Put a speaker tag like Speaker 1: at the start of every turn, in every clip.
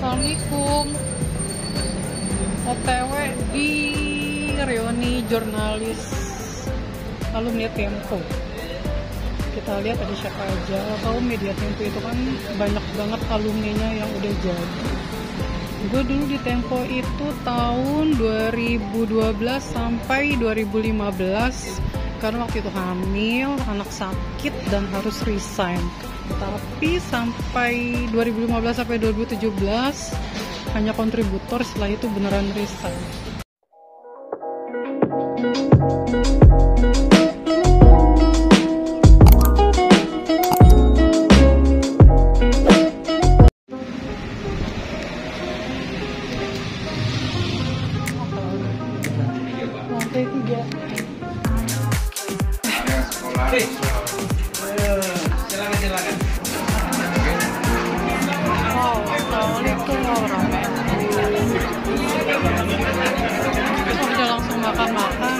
Speaker 1: Assalamualaikum. OTW di reuni jurnalis alumni Tempo. Kita lihat ada siapa aja. Tahu media Tempo itu kan banyak banget alumninya yang udah jadi. Gue dulu di Tempo itu tahun 2012 sampai 2015 karena waktu itu hamil, anak sakit dan harus resign. Tapi sampai 2015 sampai 2017 hanya kontributor, setelah itu beneran resign. Lantai 3.
Speaker 2: Silakan.
Speaker 1: Wow, assalamualaikum warahmatullahi wabarakatuh. Udah langsung makan-makan.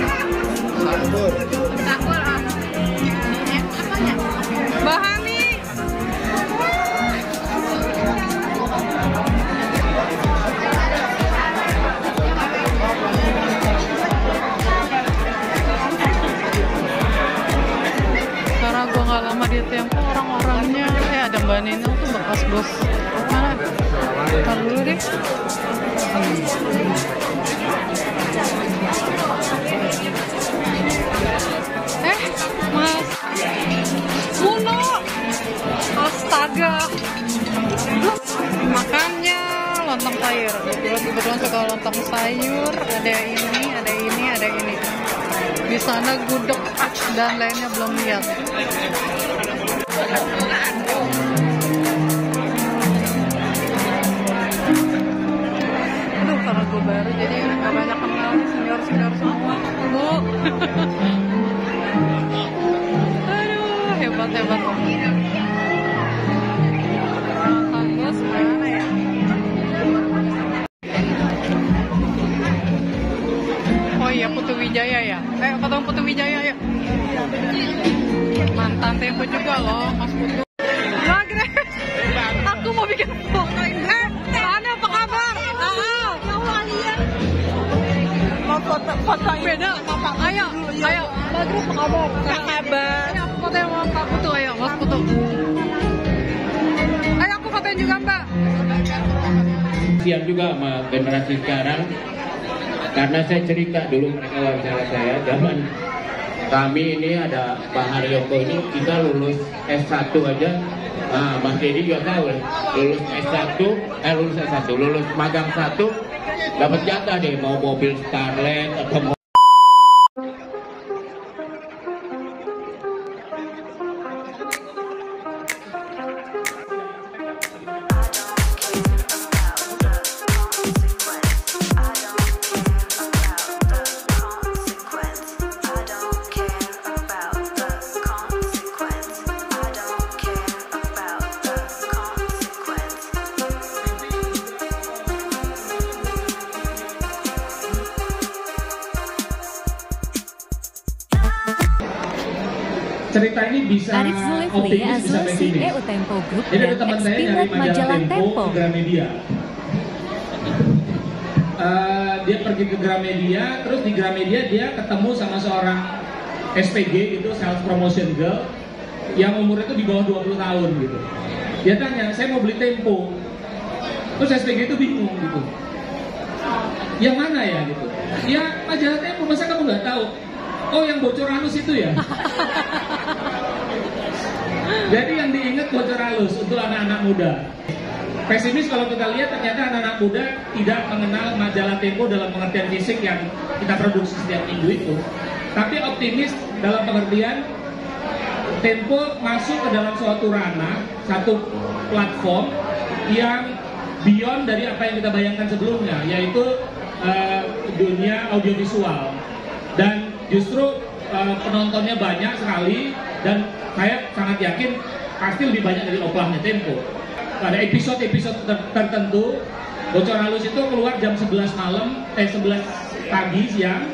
Speaker 2: Sambur.
Speaker 1: Bahani. Karena gue gak lama di Tempo, orang-orangnya ada Mbak Nino tuh bekas bos. Mana? Ntar dulu deh. Mas Muno, astaga. Makannya lontong sayur. Kebetulan suka lontong sayur. Ada ini. Di sana gudeg dan lainnya belum lihat. Aduh, karena gue baru jadi gak banyak kenal senior semua. Bu. Aduh, hebat. Kang Bos mana ya? Oh iya, Putu Wijaya ya? Ketemu Putu Wijaya ya? Mantan Tempo juga loh, Mas Putu. Magres, aku mau bikin foto ini. Ana, apa kabar? Mau foto beda? Ayo. Magres, apa kabar? Apa kabar? Ayo, aku foto sama Pak Putu, ayo, Mas Putu. Ayo, aku fotoin juga, Mbak.
Speaker 3: Siap juga sama generasi sekarang. Karena saya cerita dulu mereka wawancara saya, zaman kami ini ada Pak Haryoko ini, kita lulus S1 aja. Nah, Mas Dedi juga tahu, lulus magang 1, dapat jatah deh, mau mobil Starlet atau mau
Speaker 4: cerita ini bisa
Speaker 5: Arif Zulkifli, CEO Tempo Group
Speaker 4: Jadi ada
Speaker 5: dan
Speaker 4: teman saya dari
Speaker 5: ex-pilot majalah Tempo.
Speaker 4: ke Gramedia. Dia pergi ke Gramedia, terus di Gramedia dia ketemu sama seorang SPG gitu, sales promotion girl, yang umurnya itu di bawah 20 tahun gitu. Dia tanya, saya mau beli Tempo. Terus SPG itu bingung gitu. Yang mana ya gitu? Ya majalah Tempo, masa kamu nggak tahu? Oh, yang bocor halus itu ya? Jadi yang diingat bocor halus untuk anak-anak muda. Pesimis kalau kita lihat ternyata anak-anak muda tidak mengenal majalah Tempo dalam pengertian fisik yang kita produksi setiap minggu itu. Tapi optimis dalam pengertian Tempo masuk ke dalam suatu ranah, satu platform yang beyond dari apa yang kita bayangkan sebelumnya, yaitu dunia audiovisual. Dan justru penontonnya banyak sekali, dan saya sangat yakin pasti lebih banyak dari oplahnya Tempo. Pada episode-episode tertentu, bocor halus itu keluar jam 11 malam, 11 pagi, siang.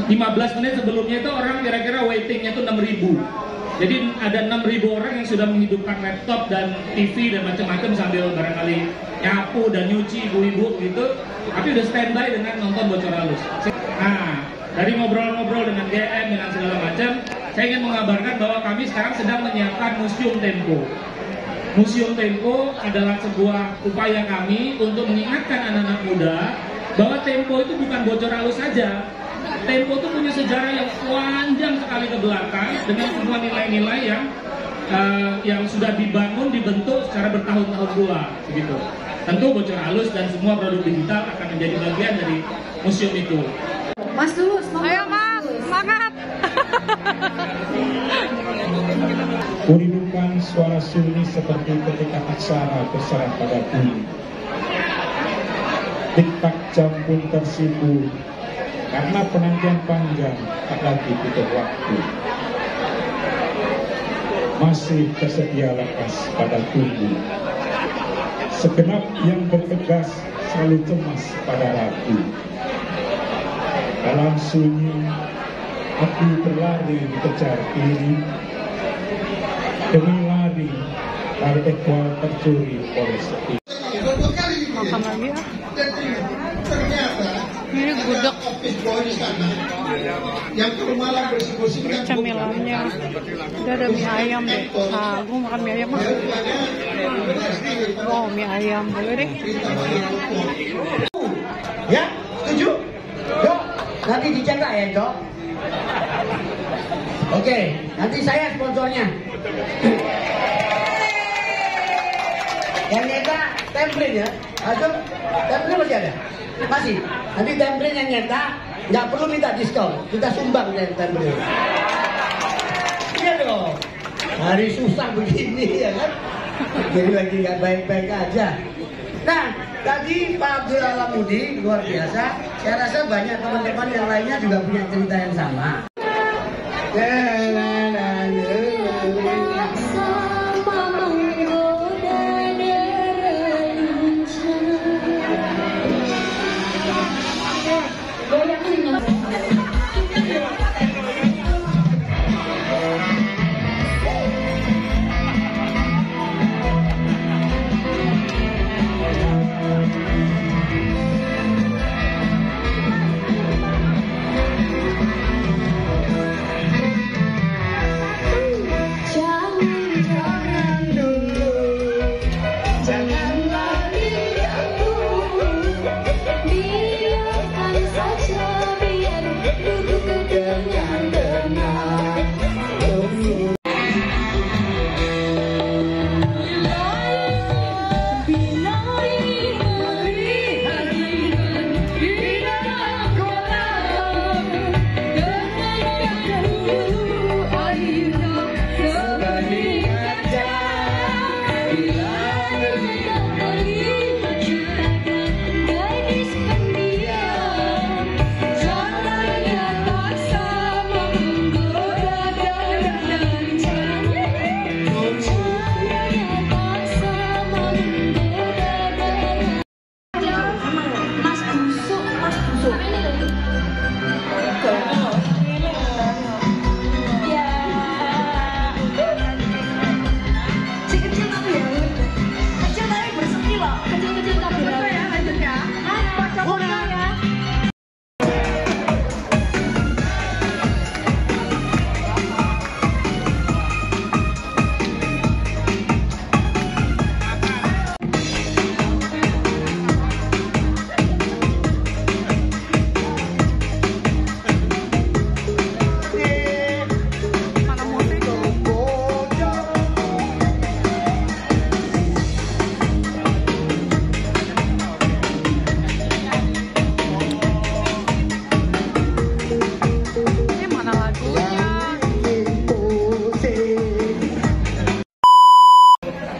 Speaker 4: 15 menit sebelumnya itu orang kira-kira waitingnya itu 6.000. Jadi ada 6.000 orang yang sudah menghidupkan laptop dan TV dan macam-macam sambil barangkali nyapu dan nyuci ibu-ibu gitu, tapi udah standby dengan nonton Bocor Halus. Nah, dari ngobrol-ngobrol dengan GM dengan segala macam, saya ingin mengabarkan bahwa kami sekarang sedang menyiapkan Museum Tempo. Museum Tempo adalah sebuah upaya kami untuk mengingatkan anak-anak muda bahwa Tempo itu bukan Bocor Halus saja. Tempo itu punya sejarah yang panjang sekali ke belakang dengan semua nilai-nilai yang sudah dibentuk secara bertahun-tahun pula, begitu. Tentu Bocor Halus dan semua produk digital akan menjadi bagian dari museum itu.
Speaker 6: Mas dulu,
Speaker 1: Ayo Mas, semangat.
Speaker 7: Kurindukan suara sunyi seperti ketika aksara berserah pada bumi. Tik-tak jam pun tersipu, karena penantian panjang tak lagi butuh waktu. Masih tersedia lekas pada tubuh. Segenap yang bertegas selalu cemas pada ragu. Dalam sunyi, aku berlari dikejar diri. Demi lari, lalu ekwal tercuri oleh sepi.
Speaker 1: Makan lagi ya.
Speaker 2: Ternyata
Speaker 1: Ini gudeg
Speaker 2: yang ke malam bersih-bersih
Speaker 1: cemilannya. Udah ada mie ayam deh. Nah, gue makan mie ayam mah. Oh, mie ayam boleh deh.
Speaker 8: Ya, setuju? Dok, nanti dicetak ya, Dok. Oke, nanti saya sponsornya. Yang nyetak template ya. Aduh, template masih ada? Masih. Nanti template yang nyetak nggak perlu minta diskon. Kita sumbang template. Iya dong. Hari susah begini ya kan. Jadi lagi nggak baik-baik aja. Nah, tadi Pak Abdul Alamudi luar biasa. Saya rasa banyak teman-teman yang lainnya juga punya cerita yang sama.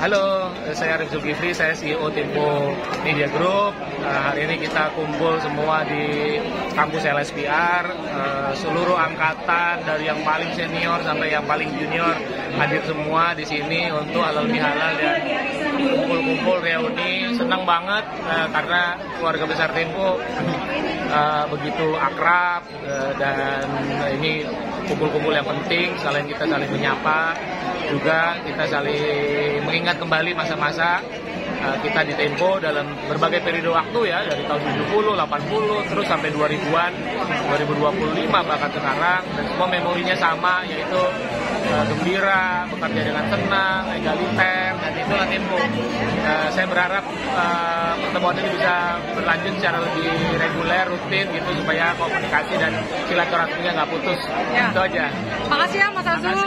Speaker 9: Halo, saya Arif Zulkifli, saya CEO Tempo Media Group. Hari ini kita kumpul semua di kampus LSPR, seluruh angkatan dari yang paling senior sampai yang paling junior hadir semua di sini untuk halal bihalal dan kumpul kumpul reuni, senang banget karena keluarga besar Tempo begitu akrab dan ini kumpul-kumpul yang penting, selain kita saling menyapa, juga kita saling mengingat kembali masa-masa kita di Tempo dalam berbagai periode waktu ya, dari tahun 70, 80, terus sampai 2000-an, 2025 bahkan sekarang, dan semua memorinya sama, yaitu gembira, bekerja dengan tenang, egaliter, dan itulah Tempo. Saya berharap pertemuan ini bisa berlanjut secara lebih reguler, rutin gitu, supaya komunikasi dan silaturahminya nggak putus.
Speaker 1: Ya.
Speaker 9: Itu aja.
Speaker 1: Makasih ya Mas Azul.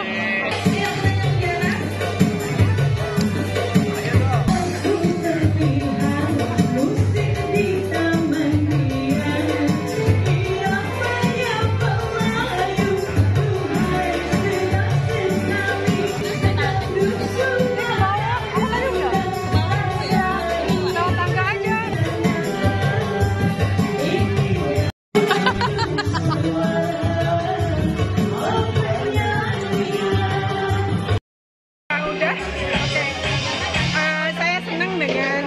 Speaker 6: Saya senang dengan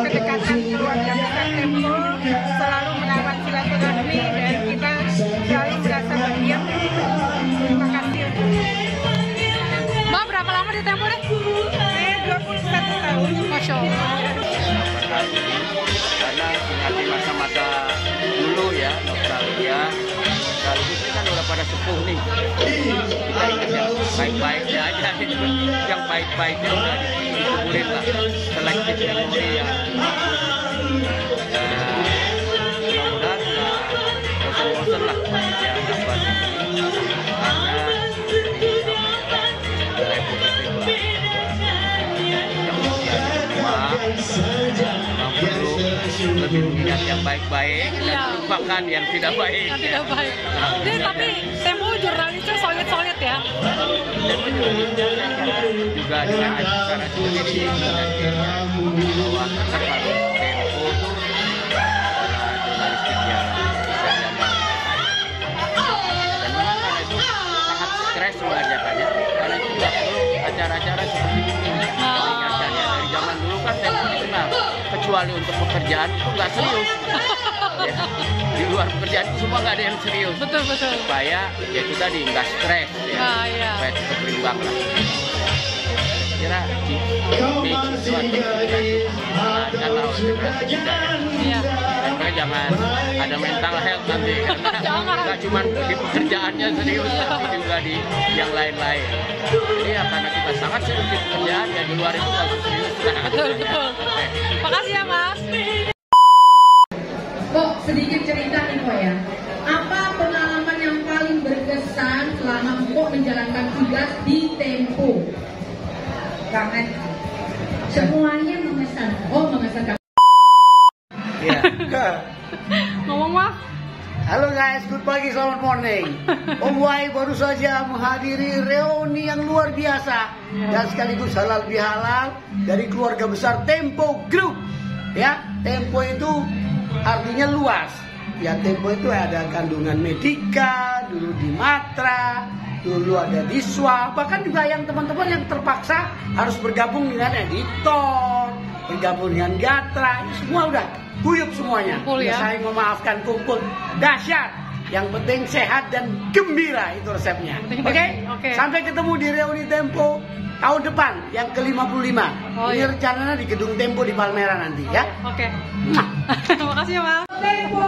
Speaker 6: kedekatan keluarga besar Tempo, selalu merawat silaturahmi dan kita selalu merasa bahagia. Terima kasih.
Speaker 1: Mbak berapa lama di Tempo deh?
Speaker 6: Saya 21 tahun.
Speaker 1: Masya Allah.
Speaker 3: Karena hati masa-masa dulu ya, nostalgia. Sekaligus ini kan udah pada sepuh nih. Kita ingat yang baik-baiknya aja, yang baik-baiknya udah dikumpulin lah. Selektif memori yang mudah-mudahan nggak bosan-bosan lah yang dapat ini. Karena mulai positif lah. Yang usianya tua, lebih mengingat yang baik-baik dan lupakan yang tidak baik.
Speaker 1: Yang tidak baik. Jadi tapi Tempo jurnalisnya solid-solid ya.
Speaker 3: Tempo juga dengan acara seperti ini bahwa tetap harus Tempo itu jurnalistik yang bisa dan memang karena itu sangat stres mengajarkannya, karena itu nggak perlu acara-acara seperti ini. Ingatannya dari zaman dulu kan Tempo dikenal, kecuali untuk pekerjaan itu nggak serius. Ya, di luar pekerjaan itu semua nggak ada yang serius.
Speaker 1: Betul.
Speaker 3: Supaya ya itu tadi nggak stres ya, supaya tetap berimbang lah. Kira di itu kalau
Speaker 1: Iya.
Speaker 3: dan mereka jangan ada mental health nanti karena nggak cuma di pekerjaannya serius tapi juga di yang lain-lain. Jadi ya karena kita sangat serius di pekerjaan ya di luar itu nggak serius.
Speaker 1: Betul. Makasih ya Mas.
Speaker 10: Kok sedikit cerita nih kok ya. Apa pengalaman yang paling berkesan selama Mpok menjalankan tugas di Tempo? Kangen. Semuanya mengesankan. Oh, mengesankan.
Speaker 8: Ya.
Speaker 1: Ngomong Mas.
Speaker 8: Halo guys, good pagi, selamat morning. Om Wai baru saja menghadiri reuni yang luar biasa dan sekaligus halal bihalal dari keluarga besar Tempo Group. Ya, Tempo itu artinya luas. Ya, Tempo itu ada kandungan Medika, dulu di Matra, dulu ada di SWA, bahkan juga yang teman-teman yang terpaksa harus bergabung dengan editor, bergabung dengan Gatra, semua udah guyup semuanya.
Speaker 1: Ya.
Speaker 8: Saling memaafkan, kumpul, dahsyat. Yang penting sehat dan gembira, itu resepnya. Oke? Sampai ketemu di reuni Tempo tahun depan yang ke-55. Ini rencananya di gedung Tempo di Palmera nanti ya.
Speaker 1: Oke. Terima kasih ya Mas.
Speaker 10: Tempo.